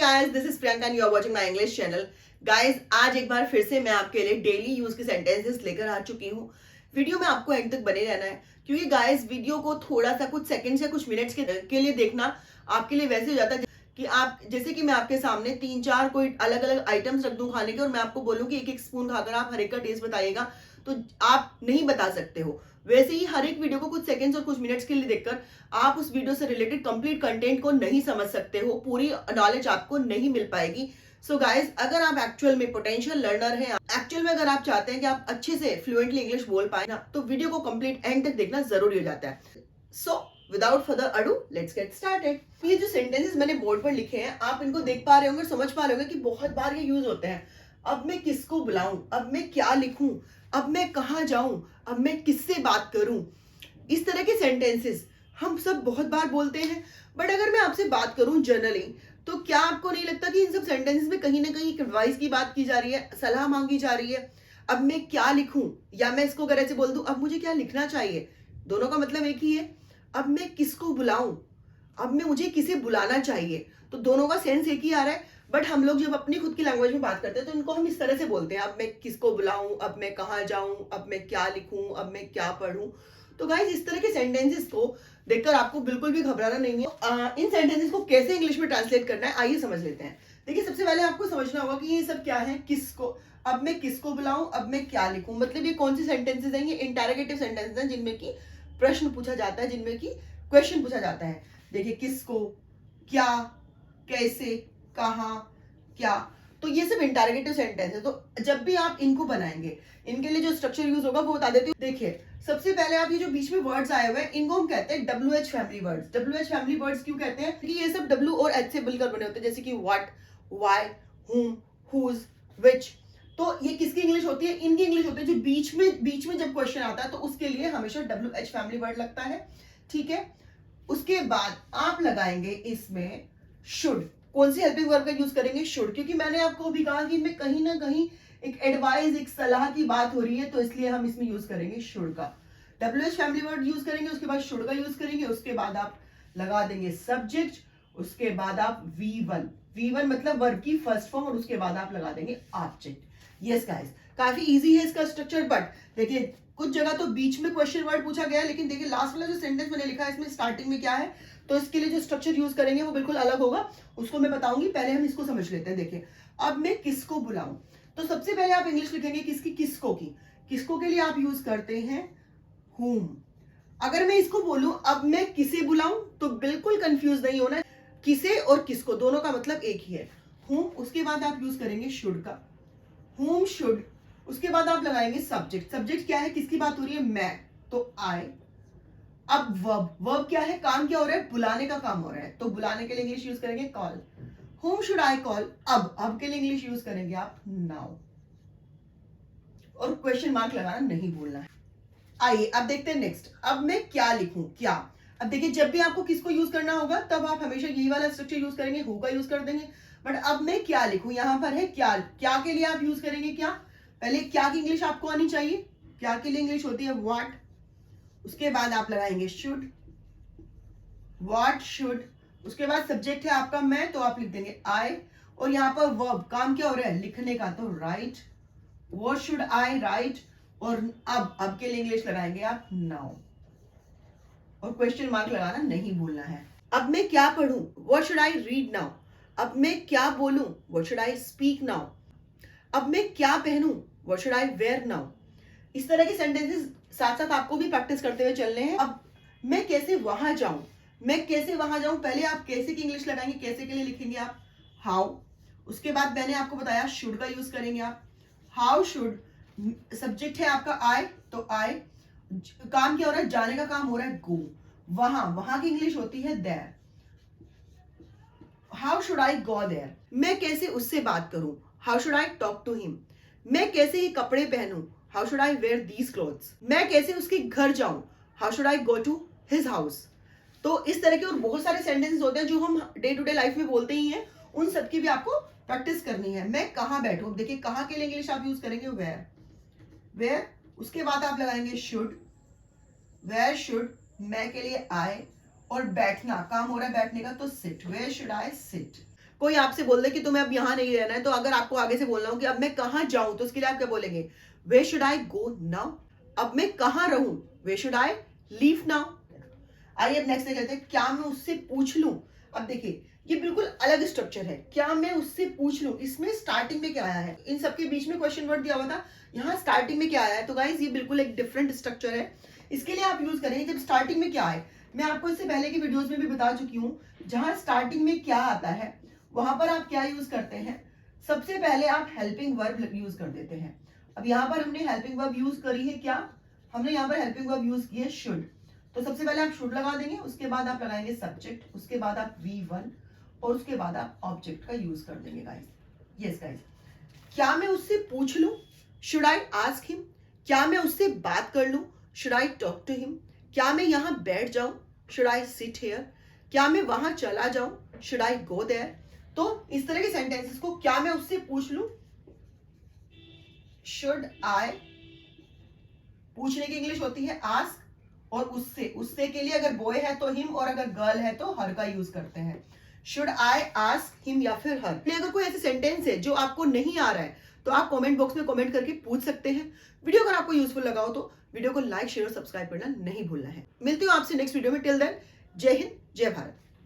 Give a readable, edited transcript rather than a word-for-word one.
Guys, this is Priyanka and you are watching my English channel. Guys, आज एक बार फिर से मैं आपके लिए डेली यूज के सेंटेंसेस लेकर आ चुकी हूँ। वीडियो में आपको एंड तक बने रहना है, क्योंकि गाइस वीडियो को थोड़ा सा कुछ सेकंड्स या कुछ मिनट्स के लिए देखना आपके लिए वैसे हो जाता है कि आप जैसे कि मैं आपके सामने 3-4 कोई अलग अलग आइटम्स रख दूं खाने के और मैं आपको बोलूं कि एक एक स्पून खाकर आप हर एक का टेस्ट बताइएगा, तो आप नहीं बता सकते हो। वैसे ही हर एक वीडियो को कुछ सेकंड्स और कुछ मिनट्स के लिए देखकर आप उस वीडियो से रिलेटेड कंप्लीट कंटेंट को नहीं समझ सकते हो, पूरी नॉलेज आपको नहीं मिल पाएगी। सो गाइज, अगर आप एक्चुअल में पोटेंशियल लर्नर हैं, एक्चुअल में अगर आप चाहते हैं कि आप अच्छे से फ्लुएंटली इंग्लिश बोल पाए ना, तो वीडियो को कंप्लीट एंड तक देखना जरूरी हो जाता है। So without further ado, let's get started. ये जो सेंटेंसेस मैंने बोर्ड पर लिखे हैं, आप इनको देख पा रहे होंगे, समझ पा रहे होंगे कि बहुत बार ये यूज होते हैं। अब मैं किसको बुलाऊं, अब मैं क्या लिखूं, अब मैं कहां जाऊं, अब मैं किससे बात करूं, इस तरह के सेंटेंसेस हम सब बहुत बार बोलते हैं। बट अगर मैं आपसे बात करूं जनरली, तो क्या आपको नहीं लगता कि इन सब सेंटेंसेस में कहीं ना कहीं एडवाइस की बात की जा रही है, सलाह मांगी जा रही है। अब मैं क्या लिखूं, या मैं इसको अगर ऐसे बोल दूं, अब मुझे क्या लिखना चाहिए, दोनों का मतलब एक ही है। अब मैं किसको बुलाऊं, अब मैं मुझे किसे बुलाना चाहिए, तो दोनों का सेंस एक ही आ रहा है। बट हम लोग जब अपनी खुद की लैंग्वेज में बात करते हैं, तो इनको हम इस तरह से बोलते हैं, अब मैं किसको बुलाऊं, अब मैं कहाँ जाऊं, अब मैं क्या लिखूं, अब मैं क्या पढ़ूं। तो गाइस, इस तरह के सेंटेंसेस को देखकर आपको बिल्कुल भी घबराना नहीं है। इन सेंटेंसेस को कैसे इंग्लिश में ट्रांसलेट करना है, आइए समझ लेते हैं। देखिए, सबसे पहले आपको समझना होगा कि ये सब क्या है। किसको, अब मैं किसको बुलाऊं, अब मैं क्या लिखूं, मतलब ये कौन सी सेंटेंसेस हैं। ये इंटरोगेटिव सेंटेंसेस हैं, जिनमें की प्रश्न पूछा जाता है, जिनमें की क्वेश्चन पूछा जाता है। देखिए, किसको, क्या, कैसे, कहां, क्या, तो ये सब इंटरोगेटिव सेंटेंस है। तो जब भी आप इनको बनाएंगे, इनके लिए जो स्ट्रक्चर यूज होगा वो बता देती हूँ। देखिए, सबसे पहले आप ये जो बीच में वर्ड्स आए हुए हैं, इनको हम कहते हैं WH family words. WH family words क्यों कहते हैं? क्योंकि ये सब W और H से मिलकर बने होते हैं, जैसे कि what, why, whom, whose, which। तो ये किसकी इंग्लिश होती है? इनकी इंग्लिश होती है। जो बीच में जब क्वेश्चन आता है, तो उसके लिए हमेशा WH फैमिली वर्ड लगता है, ठीक है। उसके बाद आप लगाएंगे इसमें शुड। कौन सी हेल्पिंग वर्ब का यूज करेंगे? शुड, क्योंकि मैंने आपको अभी कहा कि इनमें कहीं ना कहीं एक एडवाइस, एक सलाह की बात हो रही है, तो इसलिए हम इसमें यूज करेंगे शुड का। WH फैमिली वर्ड यूज करेंगे, उसके बाद शुड का यूज करेंगे, उसके बाद आप लगा देंगे सब्जेक्ट, उसके बाद आप V1 मतलब वर्ब की फर्स्ट फॉर्म, और उसके बाद आप लगा देंगे ऑब्जेक्ट। यस गाइस, काफी इजी है इसका स्ट्रक्चर। बट देखिए, कुछ जगह तो बीच में क्वेश्चन वर्ड पूछा गया है, लेकिन देखिए लास्ट वाला जो सेंटेंस मैंने लिखा है, इसमें स्टार्टिंग में क्या है, तो इसके लिए जो स्ट्रक्चर यूज करेंगे वो बिल्कुल अलग होगा, उसको मैं बताऊंगी। पहले हम इसको समझ लेते हैं। देखिए, अब मैं किसको बुलाऊं, तो सबसे पहले आप इंग्लिश लिखेंगे किसकी, किसको की। किसको के लिए आप यूज करते हैं whom। अगर मैं इसको बोलूं अब मैं किसे बुलाऊं, तो बिल्कुल कंफ्यूज नहीं होना, किसे और किसको दोनों का मतलब एक ही है, whom। उसके बाद आप यूज करेंगे शुड का, whom should। उसके बाद आप लगाएंगे सब्जेक्ट। सब्जेक्ट क्या है, किसकी बात हो रही है, मैं, तो आई। अब वर्ब क्या है, काम क्या हो रहा है, बुलाने का काम हो रहा है, तो बुलाने के लिए इंग्लिश यूज करेंगे call. whom should I call। अब के लिए इंग्लिश यूज करेंगे आप नाउ, और क्वेश्चन मार्क लगाना नहीं भूलना है। आइए अब देखते हैं नेक्स्ट। अब मैं क्या लिखूं, क्या। अब देखिए, जब भी आपको किसको यूज करना होगा, तब आप हमेशा यही वाला स्ट्रक्चर यूज करेंगे, हु का यूज कर देंगे। बट अब मैं क्या लिखूं, यहां पर है क्या। क्या के लिए आप यूज करेंगे क्या। पहले क्या की इंग्लिश आपको आनी चाहिए। क्या के लिए इंग्लिश होती है व्हाट। उसके बाद आप लगाएंगे शुड, व्हाट शुड। उसके बाद सब्जेक्ट है आपका मैं, तो आप लिख देंगे आई। और यहां पर वर्ब, काम क्या हो रहा है, लिखने का, तो right. What should I right. और अब के लिए इंग्लिश लगाएंगे आप नाउ, और क्वेश्चन मार्क लगाना नहीं भूलना है। अब मैं क्या पढ़ूं, what should I read now. अब मैं क्या बोलूं, what should I speak now. अब मैं क्या पहनूं, what should I wear now. इस तरह के सेंटेंसेस साथ साथ आपको भी प्रैक्टिस करते हुए चलने हैं। अब मैं कैसे वहां जाऊं, मैं कैसे वहां जाऊं, पहले आप कैसे की इंग्लिश लगाएंगे, कैसे के लिए लिखेंगे आप हाउ। उसके बाद मैंने आपको बताया शुड का यूज करेंगे आप, हाउ शुड। सब्जेक्ट है आपका आई, तो आई। काम क्या हो रहा है, जाने का काम हो रहा है गो। वहां की इंग्लिश होती है there. How should I go there. मैं कैसे उससे बात करूं, how should I talk to him. मैं कैसे ये कपड़े पहनूं, how should I wear these clothes. मैं कैसे उसके घर जाऊं, how should I go to his house. तो इस तरह के और बहुत सारे सेंटेंसेस होते हैं जो हम डे टू डे लाइफ में बोलते ही हैं, उन सब की भी आपको प्रैक्टिस करनी है। मैं कहां बैठूं, देखिए कहां के लिए इंग्लिश आप यूज करेंगे वेयर, वेयर। उसके बाद आप लगाएंगे शुड, वेयर शुड। मैं के लिए आई, और बैठना, काम हो रहा है बैठने का, तो sit, where should I sit. कोई आपसे बोल दे कि तुम्हें अब यहाँ नहीं रहना है, तो अगर आपको आगे से बोलना हो कि अब मैं कहाँ जाऊं, तो उसके लिए आप क्या बोलेंगे? वे शुड आई गो नाउ? अब मैं कहाँ रहूं? वे शुड आई लीव नाउ? आइए अब नेक्स्ट कहते हैं, क्या मैं उससे पूछ लूं? अब देखिए, ये बिल्कुल अलग स्ट्रक्चर है। क्या मैं उससे पूछ लूं, इसमें स्टार्टिंग में क्या आया है? इन सबके बीच में क्वेश्चन वर्ड दिया हुआ था, यहाँ स्टार्टिंग में क्या आया है? तो गाइस ये बिल्कुल एक डिफरेंट स्ट्रक्चर है। इसके लिए आप यूज करेंगे जब स्टार्टिंग में क्या आए। मैं आपको इससे पहले की वीडियोस में भी बता चुकी हूँ, जहां स्टार्टिंग में क्या आता है वहां पर आप क्या यूज करते हैं? सबसे पहले आप हेल्पिंग वर्ब यूज कर देते हैं। अब यहाँ पर हमने हेल्पिंग वर्ब यूज करी है, क्या हमने यहाँ पर हेल्पिंग वर्ब यूज की है? शुड। तो सबसे पहले आप शुड लगा देंगे, उसके बाद आप लगाएंगे सब्जेक्ट, उसके बाद आप V1 और उसके बाद आप ऑब्जेक्ट का यूज कर देंगे गाइस। यस गाइस, क्या मैं उससे पूछ लूं? Should I ask him? क्या मैं उससे बात कर लूं? Should I talk to him? क्या मैं यहां बैठ जाऊं? Should I sit here? क्या मैं वहां चला जाऊं? Should I go there? तो इस तरह के सेंटेंसेस को क्या मैं उससे पूछ लूं, शुड आई, पूछने की इंग्लिश होती है आस्क, और उससे, उससे के लिए अगर बॉय है तो हिम और अगर गर्ल है तो हर का यूज करते हैं। शुड आई आस्क हिम या फिर हर। अगर कोई ऐसे सेंटेंस है जो आपको नहीं आ रहा है तो आप कमेंट बॉक्स में कमेंट करके पूछ सकते हैं। वीडियो अगर आपको यूजफुल लगा हो तो वीडियो को लाइक शेयर और सब्सक्राइब करना नहीं भूलना है। मिलती हूँ आपसे नेक्स्ट वीडियो में। टिल देन, जय हिंद, जय भारत।